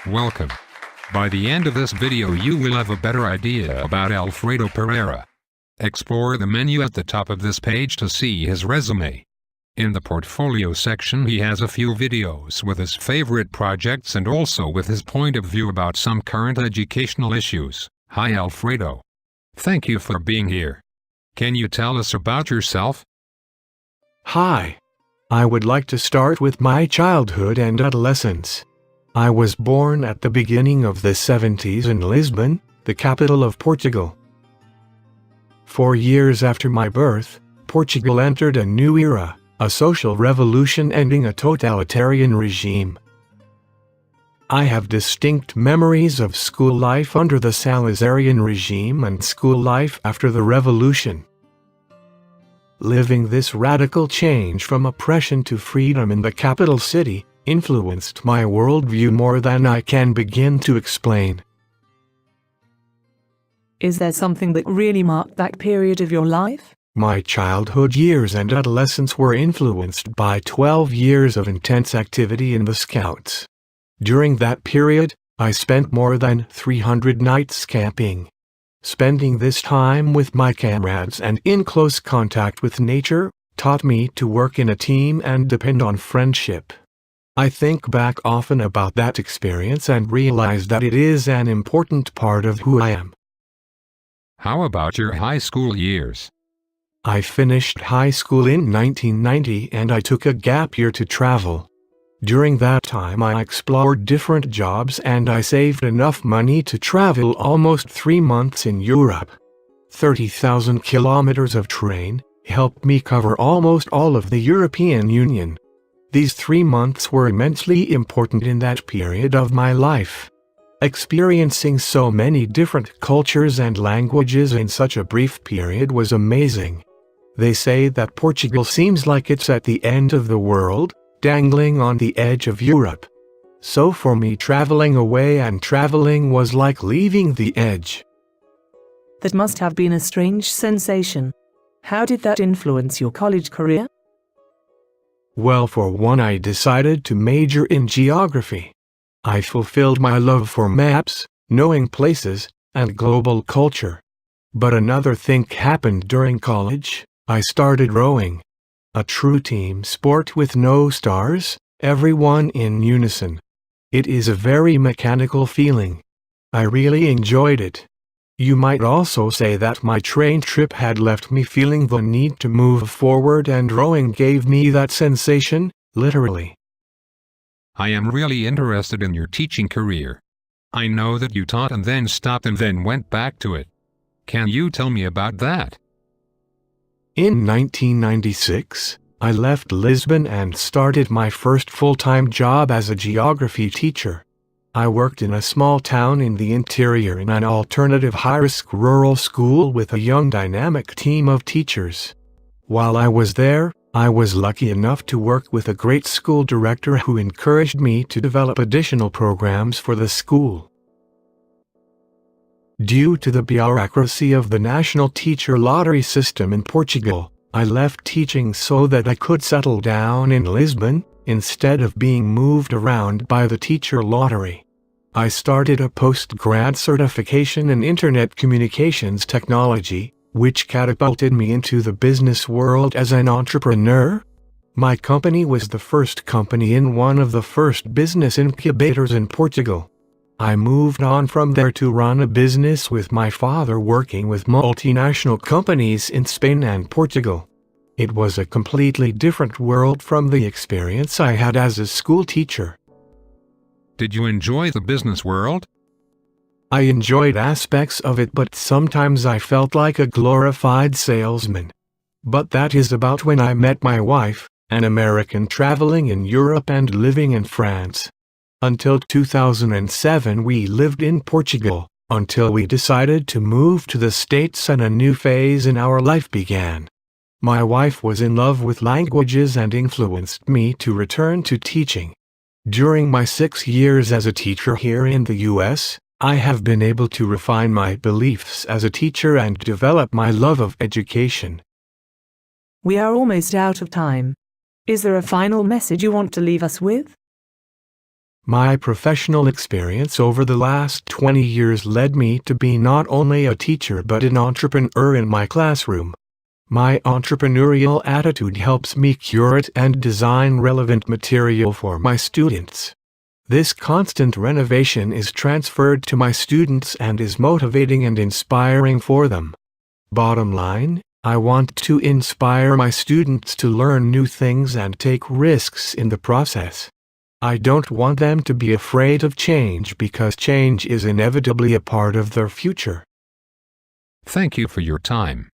Welcome. By the end of this video you will have a better idea about Alfredo Pereira. Explore the menu at the top of this page to see his resume. In the portfolio section he has a few videos with his favorite projects and also with his point of view about some current educational issues. Hi Alfredo. Thank you for being here. Can you tell us about yourself? Hi. I would like to start with my childhood and adolescence. I was born at the beginning of the 70s in Lisbon, the capital of Portugal. 4 years after my birth, Portugal entered a new era, a social revolution ending a totalitarian regime. I have distinct memories of school life under the Salazarian regime and school life after the revolution. Living this radical change from oppression to freedom in the capital city influenced my worldview more than I can begin to explain. Is there something that really marked that period of your life? My childhood years and adolescence were influenced by 12 years of intense activity in the Scouts. During that period, I spent more than 300 nights camping. Spending this time with my comrades and in close contact with nature taught me to work in a team and depend on friendship. I think back often about that experience and realize that it is an important part of who I am. How about your high school years? I finished high school in 1990 and I took a gap year to travel. During that time I explored different jobs and I saved enough money to travel almost 3 months in Europe. 30,000 kilometers of train helped me cover almost all of the European Union. These 3 months were immensely important in that period of my life. Experiencing so many different cultures and languages in such a brief period was amazing. They say that Portugal seems like it's at the end of the world, dangling on the edge of Europe. So for me, traveling away and traveling was like leaving the edge. That must have been a strange sensation. How did that influence your college career? Well, for one, I decided to major in geography. I fulfilled my love for maps, knowing places, and global culture. But another thing happened during college. I started rowing. A true team sport with no stars, everyone in unison. It is a very mechanical feeling. I really enjoyed it. You might also say that my train trip had left me feeling the need to move forward, and rowing gave me that sensation, literally. I am really interested in your teaching career. I know that you taught and then stopped and then went back to it. Can you tell me about that? In 1996, I left Lisbon and started my first full-time job as a geography teacher. I worked in a small town in the interior in an alternative high-risk rural school with a young dynamic team of teachers. While I was there, I was lucky enough to work with a great school director who encouraged me to develop additional programs for the school. Due to the bureaucracy of the national teacher lottery system in Portugal, I left teaching so that I could settle down in Lisbon, instead of being moved around by the teacher lottery. I started a post-grad certification in Internet Communications Technology, which catapulted me into the business world as an entrepreneur. My company was the first company in one of the first business incubators in Portugal. I moved on from there to run a business with my father, working with multinational companies in Spain and Portugal. It was a completely different world from the experience I had as a school teacher. Did you enjoy the business world? I enjoyed aspects of it, but sometimes I felt like a glorified salesman. But that is about when I met my wife, an American traveling in Europe and living in France. Until 2007 we lived in Portugal, until we decided to move to the States and a new phase in our life began. My wife was in love with languages and influenced me to return to teaching. During my 6 years as a teacher here in the US, I have been able to refine my beliefs as a teacher and develop my love of education. We are almost out of time. Is there a final message you want to leave us with? My professional experience over the last 20 years led me to be not only a teacher but an entrepreneur in my classroom. My entrepreneurial attitude helps me curate and design relevant material for my students. This constant renovation is transferred to my students and is motivating and inspiring for them. Bottom line, I want to inspire my students to learn new things and take risks in the process. I don't want them to be afraid of change because change is inevitably a part of their future. Thank you for your time.